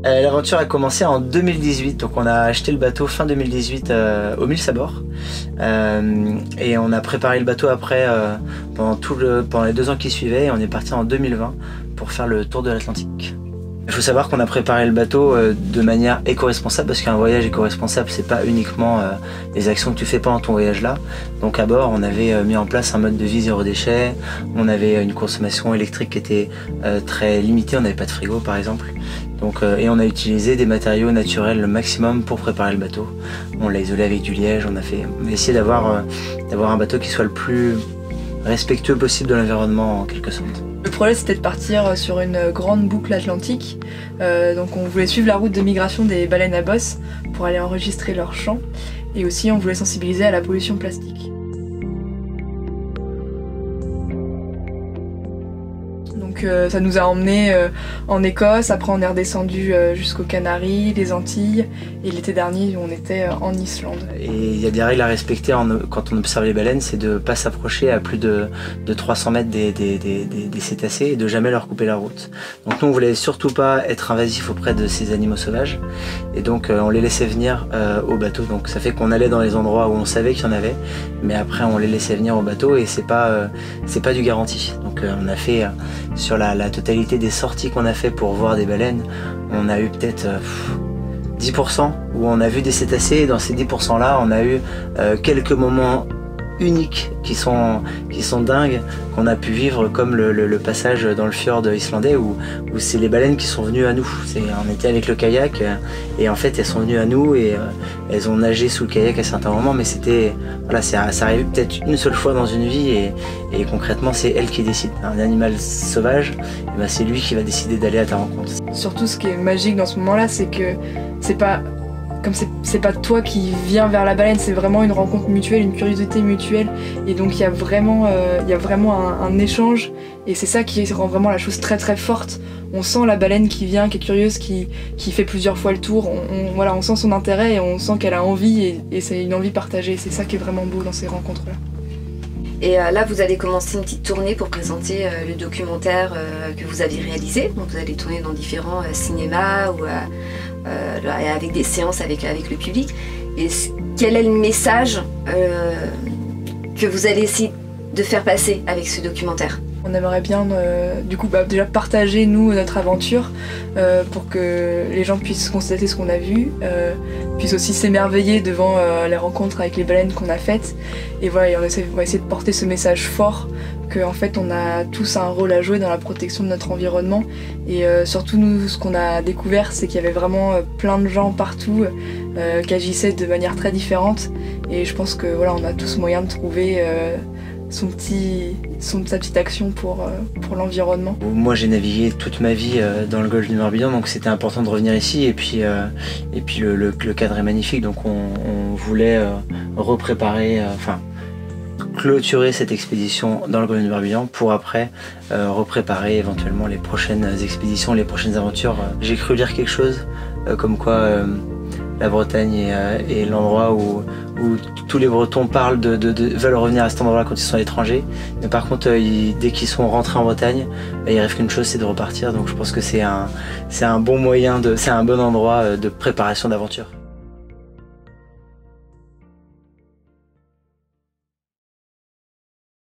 L'aventure a commencé en 2018, donc on a acheté le bateau fin 2018 au Mille Sabords et on a préparé le bateau après pendant les 2 ans qui suivaient et on est parti en 2020 pour faire le tour de l'Atlantique. Il faut savoir qu'on a préparé le bateau de manière éco-responsable parce qu'un voyage éco-responsable c'est pas uniquement les actions que tu fais pendant ton voyage là. Donc à bord on avait mis en place un mode de vie zéro déchet, on avait une consommation électrique qui était très limitée, on n'avait pas de frigo par exemple. Donc, et on a utilisé des matériaux naturels le maximum pour préparer le bateau. On l'a isolé avec du liège, on a essayé d'avoir un bateau qui soit le plus respectueux possible de l'environnement en quelque sorte. Le projet c'était de partir sur une grande boucle atlantique, donc on voulait suivre la route de migration des baleines à bosse pour aller enregistrer leurs chants et aussi on voulait sensibiliser à la pollution plastique. Donc ça nous a emmenés en Écosse, après on est redescendu jusqu'aux Canaries, les Antilles et l'été dernier on était en Islande. Et il y a des règles à respecter quand on observe les baleines, c'est de ne pas s'approcher à plus de 300 mètres des cétacés et de jamais leur couper la route. Donc nous on voulait surtout pas être invasif auprès de ces animaux sauvages et donc on les laissait venir au bateau. Donc ça fait qu'on allait dans les endroits où on savait qu'il y en avait, mais après on les laissait venir au bateau et c'est pas du garanti. Donc on a fait sur la totalité des sorties qu'on a fait pour voir des baleines, on a eu peut-être 10% où on a vu des cétacés et dans ces 10% là on a eu quelques moments uniques qui sont dingues qu'on a pu vivre comme le passage dans le fjord islandais où c'est les baleines qui sont venues à nous. On était avec le kayak et en fait elles sont venues à nous et elles ont nagé sous le kayak à certains moments mais c'était voilà, ça arrive peut-être une seule fois dans une vie et concrètement c'est elle qui décide. Un animal sauvage, et ben c'est lui qui va décider d'aller à ta rencontre. Surtout ce qui est magique dans ce moment-là c'est que c'est pas toi qui viens vers la baleine, c'est vraiment une rencontre mutuelle, une curiosité mutuelle et donc il y a vraiment un échange et c'est ça qui rend vraiment la chose très très forte. On sent la baleine qui vient, qui est curieuse, qui fait plusieurs fois le tour, on sent son intérêt et on sent qu'elle a envie et c'est une envie partagée, c'est ça qui est vraiment beau dans ces rencontres-là. Et là, vous allez commencer une petite tournée pour présenter le documentaire que vous avez réalisé. Donc, vous allez tourner dans différents cinémas ou avec des séances avec le public. Et quel est le message que vous allez essayer de faire passer avec ce documentaire ? On aimerait bien du coup déjà partager nous notre aventure pour que les gens puissent constater ce qu'on a vu, puissent aussi s'émerveiller devant les rencontres avec les baleines qu'on a faites et voilà, on va essayer de porter ce message fort qu'en fait on a tous un rôle à jouer dans la protection de notre environnement et surtout nous ce qu'on a découvert c'est qu'il y avait vraiment plein de gens partout qui agissaient de manière très différente et je pense que voilà on a tous moyen de trouver sa petite action pour l'environnement. Moi j'ai navigué toute ma vie dans le golfe du Morbihan donc c'était important de revenir ici et puis le cadre est magnifique donc on voulait clôturer cette expédition dans le golfe du Morbihan pour après repréparer éventuellement les prochaines expéditions, les prochaines aventures. J'ai cru lire quelque chose comme quoi la Bretagne est l'endroit où tous les Bretons veulent revenir à cet endroit-là quand ils sont à l'étranger. Mais par contre, dès qu'ils sont rentrés en Bretagne, ils rêvent qu'une chose, c'est de repartir. Donc je pense que c'est un bon moyen, c'est un bon endroit de préparation d'aventure.